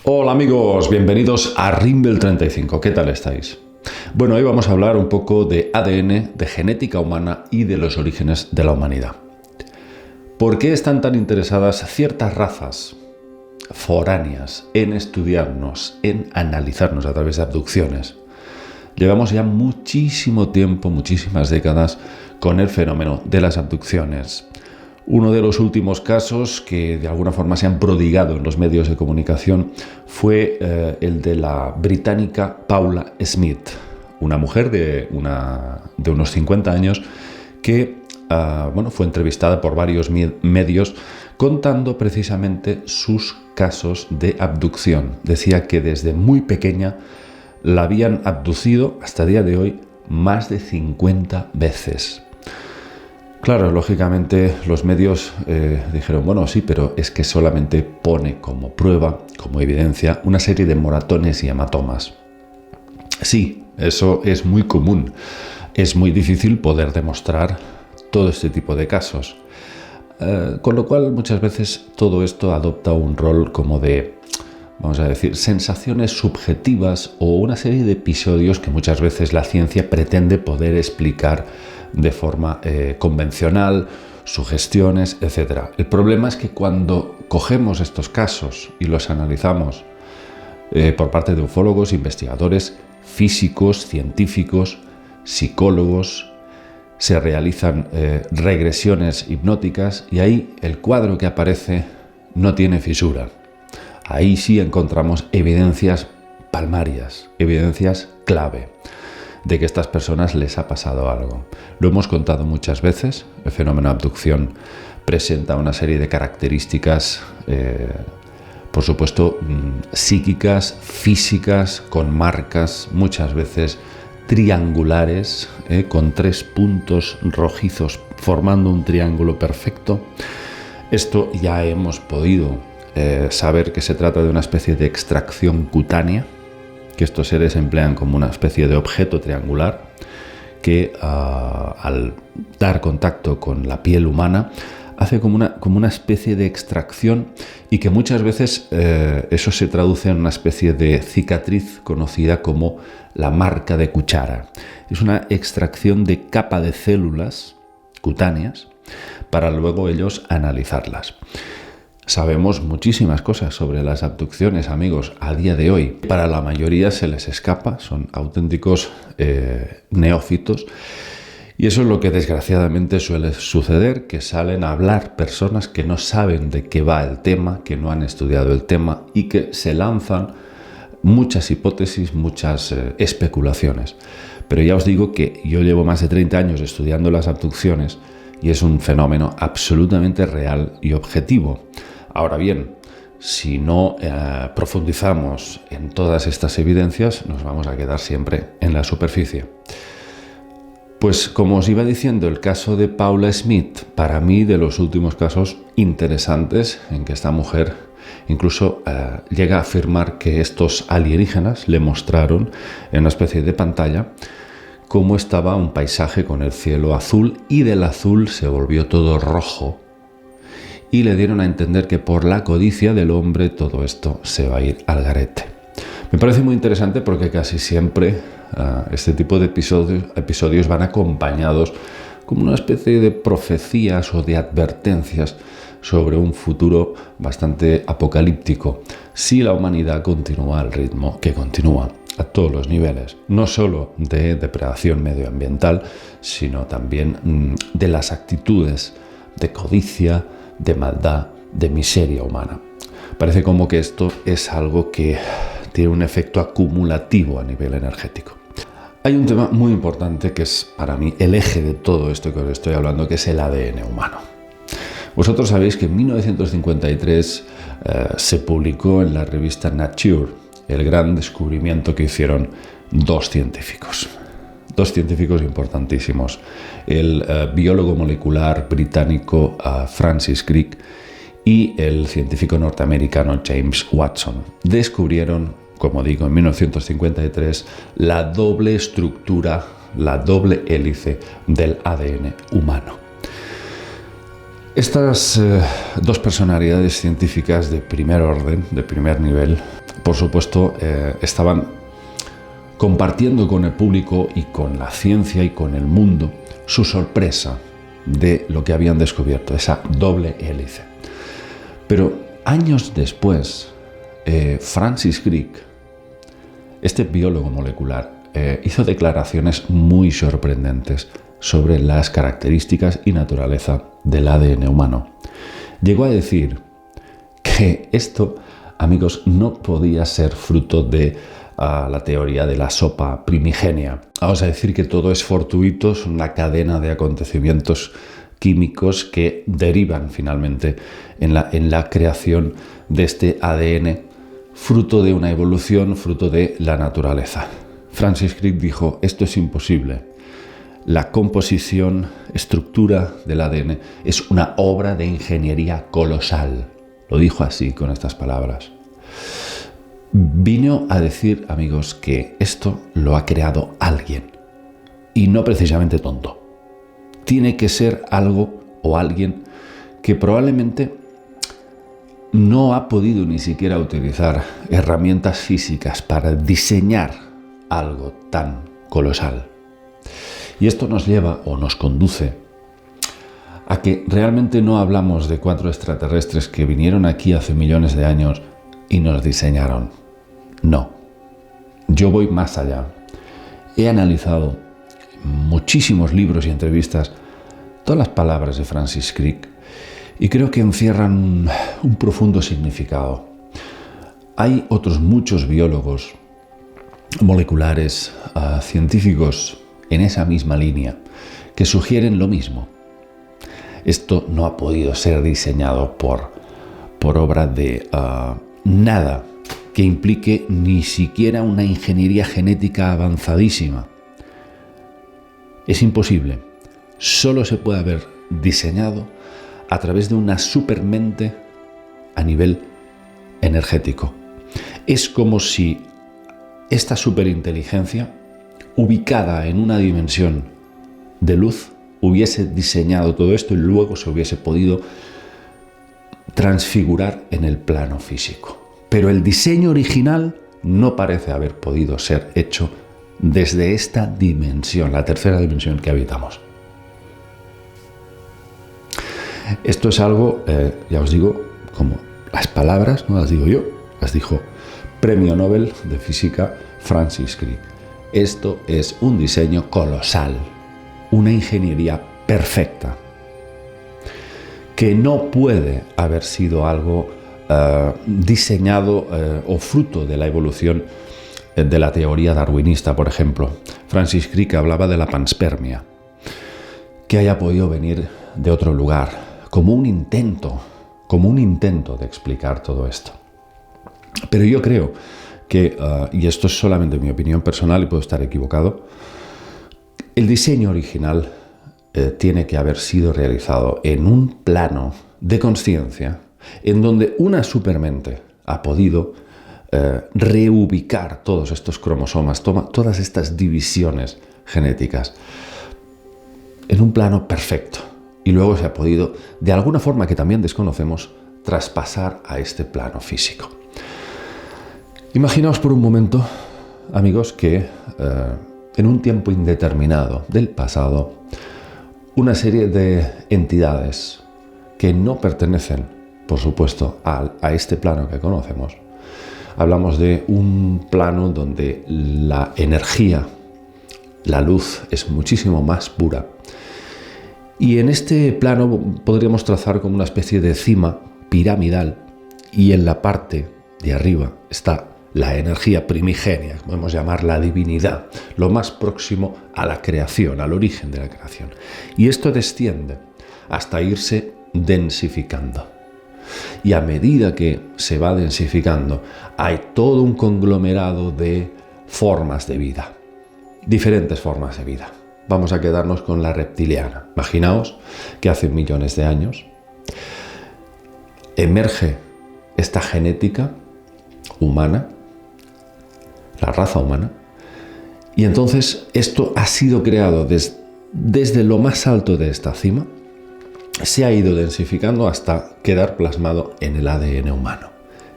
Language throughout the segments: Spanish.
Hola amigos, bienvenidos a Rimbel 35. ¿Qué tal estáis? Bueno, hoy vamos a hablar un poco de ADN, de genética humana y de los orígenes de la humanidad. ¿Por qué están tan interesadas ciertas razas foráneas en estudiarnos, en analizarnos a través de abducciones? Llevamos ya muchísimo tiempo, muchísimas décadas con el fenómeno de las abducciones. Uno de los últimos casos que de alguna forma se han prodigado en los medios de comunicación fue el de la británica Paula Smith, una mujer de unos 50 años que fue entrevistada por varios medios contando precisamente sus casos de abducción. Decía que desde muy pequeña la habían abducido hasta el día de hoy más de 50 veces. Claro, lógicamente los medios dijeron, bueno, sí, pero es que solamente pone como prueba, como evidencia, una serie de moratones y hematomas. Sí, eso es muy común. Es muy difícil poder demostrar todo este tipo de casos. Con lo cual, muchas veces todo esto adopta un rol como de, vamos a decir, sensaciones subjetivas o una serie de episodios que muchas veces la ciencia pretende poder explicar de forma convencional, sugestiones, etc. El problema es que cuando cogemos estos casos y los analizamos por parte de ufólogos, investigadores, físicos, científicos, psicólogos, se realizan regresiones hipnóticas y ahí el cuadro que aparece no tiene fisura. Ahí sí encontramos evidencias palmarias, evidencias clave de que a estas personas les ha pasado algo. Lo hemos contado muchas veces, el fenómeno de abducción presenta una serie de características, por supuesto, psíquicas, físicas, con marcas, muchas veces triangulares, con 3 puntos rojizos formando un triángulo perfecto. Esto ya hemos podido saber que se trata de una especie de extracción cutánea, que estos seres emplean como una especie de objeto triangular que al dar contacto con la piel humana hace como una especie de extracción y que muchas veces eso se traduce en una especie de cicatriz conocida como la marca de cuchara. Es una extracción de capa de células cutáneas para luego ellos analizarlas. Sabemos muchísimas cosas sobre las abducciones, amigos, a día de hoy. Para la mayoría se les escapa, son auténticos neófitos. Y eso es lo que desgraciadamente suele suceder, que salen a hablar personas que no saben de qué va el tema, que no han estudiado el tema y que se lanzan muchas hipótesis, muchas especulaciones. Pero ya os digo que yo llevo más de 30 años estudiando las abducciones y es un fenómeno absolutamente real y objetivo. Ahora bien, si no profundizamos en todas estas evidencias, nos vamos a quedar siempre en la superficie. Pues como os iba diciendo, el caso de Paula Smith, para mí de los últimos casos interesantes en que esta mujer incluso llega a afirmar que estos alienígenas le mostraron en una especie de pantalla cómo estaba un paisaje con el cielo azul y del azul se volvió todo rojo y le dieron a entender que por la codicia del hombre todo esto se va a ir al garete. Me parece muy interesante porque casi siempre este tipo de episodios van acompañados como una especie de profecías o de advertencias sobre un futuro bastante apocalíptico si la humanidad continúa al ritmo que continúa a todos los niveles, no solo de depredación medioambiental, sino también de las actitudes de codicia, de maldad, de miseria humana. Parece como que esto es algo que tiene un efecto acumulativo a nivel energético. Hay un tema muy importante que es para mí el eje de todo esto que os estoy hablando, que es el ADN humano. Vosotros sabéis que en 1953 se publicó en la revista Nature el gran descubrimiento que hicieron dos científicos importantísimos. El biólogo molecular británico Francis Crick y el científico norteamericano James Watson descubrieron, como digo, en 1953, la doble estructura, la doble hélice del ADN humano. Estas dos personalidades científicas de primer orden, de primer nivel, por supuesto, estaban compartiendo con el público y con la ciencia y con el mundo su sorpresa de lo que habían descubierto, esa doble hélice. Pero años después, Francis Crick, este biólogo molecular, hizo declaraciones muy sorprendentes sobre las características y naturaleza del ADN humano. Llegó a decir que esto, amigos, no podía ser fruto de la teoría de la sopa primigenia. Vamos a decir que todo es fortuito, es una cadena de acontecimientos químicos que derivan finalmente en la creación de este ADN, fruto de una evolución, fruto de la naturaleza. Francis Crick dijo, esto es imposible. La composición, estructura del ADN es una obra de ingeniería colosal. Lo dijo así, con estas palabras. Vino a decir, amigos, que esto lo ha creado alguien, y no precisamente tonto. Tiene que ser algo o alguien que probablemente no ha podido ni siquiera utilizar herramientas físicas para diseñar algo tan colosal. Y esto nos lleva o nos conduce a que realmente no hablamos de 4 extraterrestres que vinieron aquí hace millones de años y nos diseñaron. No, yo voy más allá. He analizado muchísimos libros y entrevistas, todas las palabras de Francis Crick, y creo que encierran un profundo significado. Hay otros muchos biólogos moleculares, científicos en esa misma línea, que sugieren lo mismo. Esto no ha podido ser diseñado por obra de nada que implique ni siquiera una ingeniería genética avanzadísima. Es imposible. Solo se puede haber diseñado a través de una supermente a nivel energético. Es como si esta superinteligencia, ubicada en una dimensión de luz, hubiese diseñado todo esto y luego se hubiese podido transfigurar en el plano físico. Pero el diseño original no parece haber podido ser hecho desde esta dimensión, la tercera dimensión que habitamos. Esto es algo, ya os digo, como las palabras, no las digo yo, las dijo Premio Nobel de Física Francis Crick. Esto es un diseño colosal, una ingeniería perfecta, que no puede haber sido algo diseñado o fruto de la evolución de la teoría darwinista, por ejemplo. Francis Crick hablaba de la panspermia, que haya podido venir de otro lugar, como un intento de explicar todo esto. Pero yo creo que, y esto es solamente mi opinión personal y puedo estar equivocado, el diseño original tiene que haber sido realizado en un plano de consciencia en donde una supermente ha podido reubicar todos estos cromosomas, todas estas divisiones genéticas en un plano perfecto. Y luego se ha podido, de alguna forma que también desconocemos, traspasar a este plano físico. Imaginaos por un momento, amigos, que en un tiempo indeterminado del pasado, una serie de entidades que no pertenecen, por supuesto, a este plano que conocemos. Hablamos de un plano donde la energía, la luz, es muchísimo más pura. Y en este plano podríamos trazar como una especie de cima piramidal, y en la parte de arriba está la energía primigenia, podemos llamar la divinidad, lo más próximo a la creación, al origen de la creación. Y esto desciende hasta irse densificando. Y a medida que se va densificando, hay todo un conglomerado de formas de vida, diferentes formas de vida. Vamos a quedarnos con la reptiliana. Imaginaos que hace millones de años emerge esta genética humana, la raza humana, y entonces esto ha sido creado desde lo más alto de esta cima, se ha ido densificando hasta quedar plasmado en el ADN humano.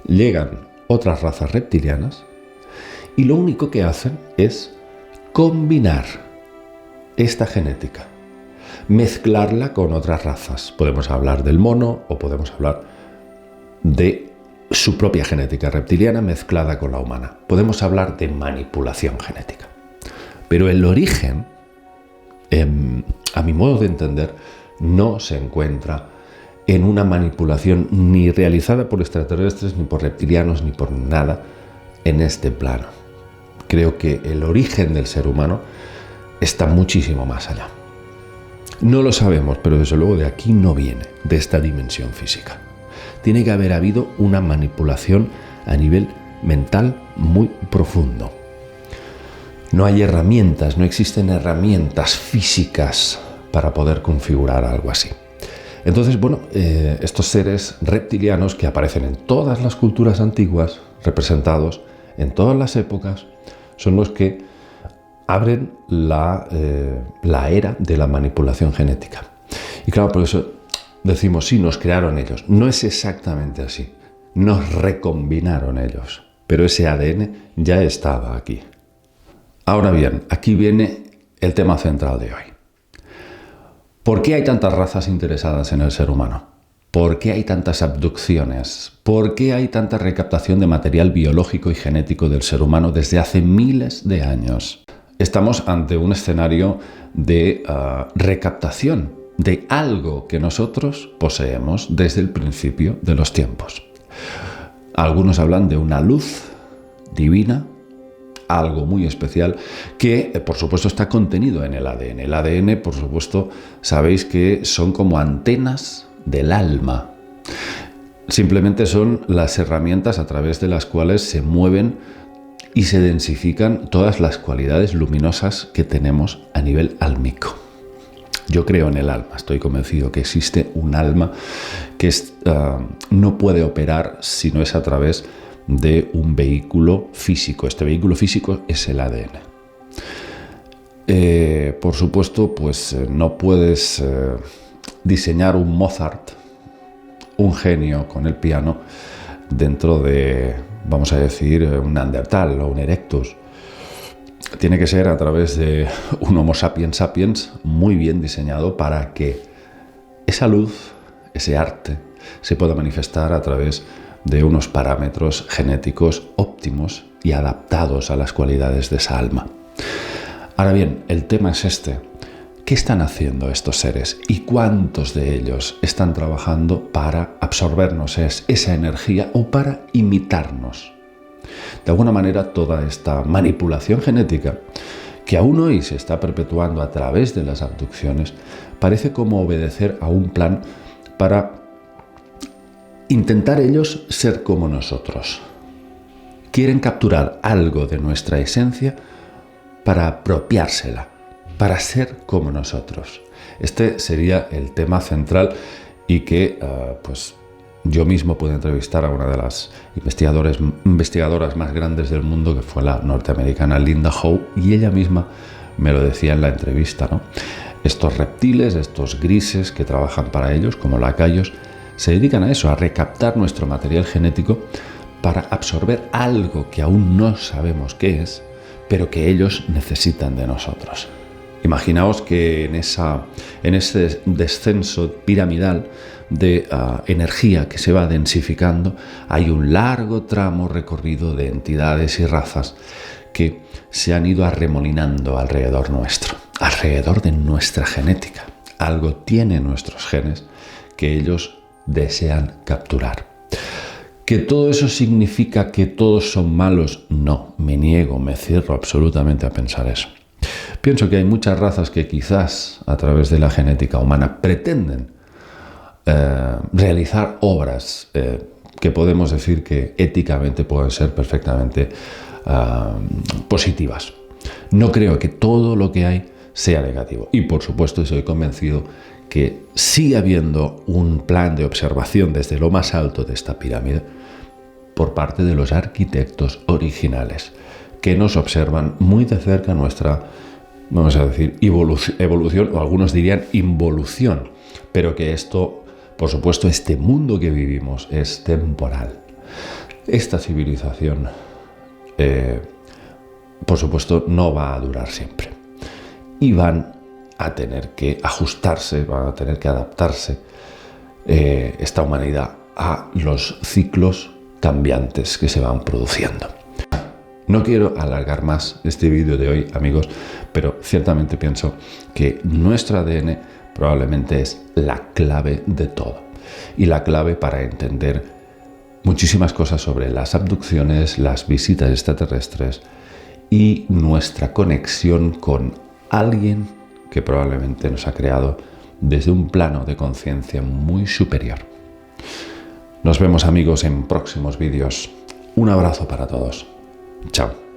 Llegan otras razas reptilianas y lo único que hacen es combinar esta genética, mezclarla con otras razas. Podemos hablar del mono o podemos hablar de su propia genética reptiliana mezclada con la humana. Podemos hablar de manipulación genética. Pero el origen, a mi modo de entender, no se encuentra en una manipulación ni realizada por extraterrestres, ni por reptilianos, ni por nada en este plano. Creo que el origen del ser humano está muchísimo más allá. No lo sabemos, pero desde luego de aquí no viene, de esta dimensión física. Tiene que haber habido una manipulación a nivel mental muy profundo. No hay herramientas, no existen herramientas físicas para poder configurar algo así. Entonces, estos seres reptilianos que aparecen en todas las culturas antiguas, representados en todas las épocas, son los que abren la era de la manipulación genética. Y claro, por eso decimos, sí, nos crearon ellos. No es exactamente así. Nos recombinaron ellos. Pero ese ADN ya estaba aquí. Ahora bien, aquí viene el tema central de hoy. ¿Por qué hay tantas razas interesadas en el ser humano? ¿Por qué hay tantas abducciones? ¿Por qué hay tanta recaptación de material biológico y genético del ser humano desde hace miles de años? Estamos ante un escenario de recaptación de algo que nosotros poseemos desde el principio de los tiempos. Algunos hablan de una luz divina, algo muy especial que, por supuesto, está contenido en el ADN. El ADN, por supuesto, sabéis que son como antenas del alma. Simplemente son las herramientas a través de las cuales se mueven y se densifican todas las cualidades luminosas que tenemos a nivel álmico. Yo creo en el alma, estoy convencido que existe un alma que no puede operar si no es a través de un vehículo físico. Este vehículo físico es el ADN. Por supuesto, no puedes diseñar un Mozart, un genio con el piano, dentro de, vamos a decir, un Neandertal o un Erectus. Tiene que ser a través de un Homo sapiens sapiens muy bien diseñado para que esa luz, ese arte, se pueda manifestar a través de unos parámetros genéticos óptimos y adaptados a las cualidades de esa alma. Ahora bien, el tema es este. ¿Qué están haciendo estos seres y cuántos de ellos están trabajando para absorbernos esa energía o para imitarnos? De alguna manera, toda esta manipulación genética, que aún hoy se está perpetuando a través de las abducciones, parece como obedecer a un plan para intentar ellos ser como nosotros. Quieren capturar algo de nuestra esencia para apropiársela, para ser como nosotros. Este sería el tema central y que yo mismo pude entrevistar a una de las investigadoras más grandes del mundo, que fue la norteamericana Linda Howe, y ella misma me lo decía en la entrevista, ¿no? Estos reptiles, estos grises que trabajan para ellos como lacayos, se dedican a eso, a recaptar nuestro material genético para absorber algo que aún no sabemos qué es, pero que ellos necesitan de nosotros. Imaginaos que en ese descenso piramidal de energía que se va densificando, hay un largo tramo recorrido de entidades y razas que se han ido arremolinando alrededor nuestro, alrededor de nuestra genética. Algo tienen nuestros genes que ellos desean capturar. ¿Que todo eso significa que todos son malos? No, me niego, me cierro absolutamente a pensar eso. Pienso que hay muchas razas que quizás a través de la genética humana pretenden realizar obras que podemos decir que éticamente pueden ser perfectamente positivas. No creo que todo lo que hay sea negativo. Y por supuesto estoy convencido que sigue habiendo un plan de observación desde lo más alto de esta pirámide por parte de los arquitectos originales que nos observan muy de cerca nuestra, vamos a decir, evolución, o algunos dirían involución, pero que esto, por supuesto, este mundo que vivimos es temporal. esta civilización, por supuesto, no va a durar siempre. Y van a tener que ajustarse, van a tener que adaptarse esta humanidad a los ciclos cambiantes que se van produciendo. No quiero alargar más este vídeo de hoy, amigos, pero ciertamente pienso que nuestro ADN probablemente es la clave de todo y la clave para entender muchísimas cosas sobre las abducciones, las visitas extraterrestres y nuestra conexión con alguien que probablemente nos ha creado desde un plano de conciencia muy superior. Nos vemos, amigos, en próximos vídeos. Un abrazo para todos. Chao.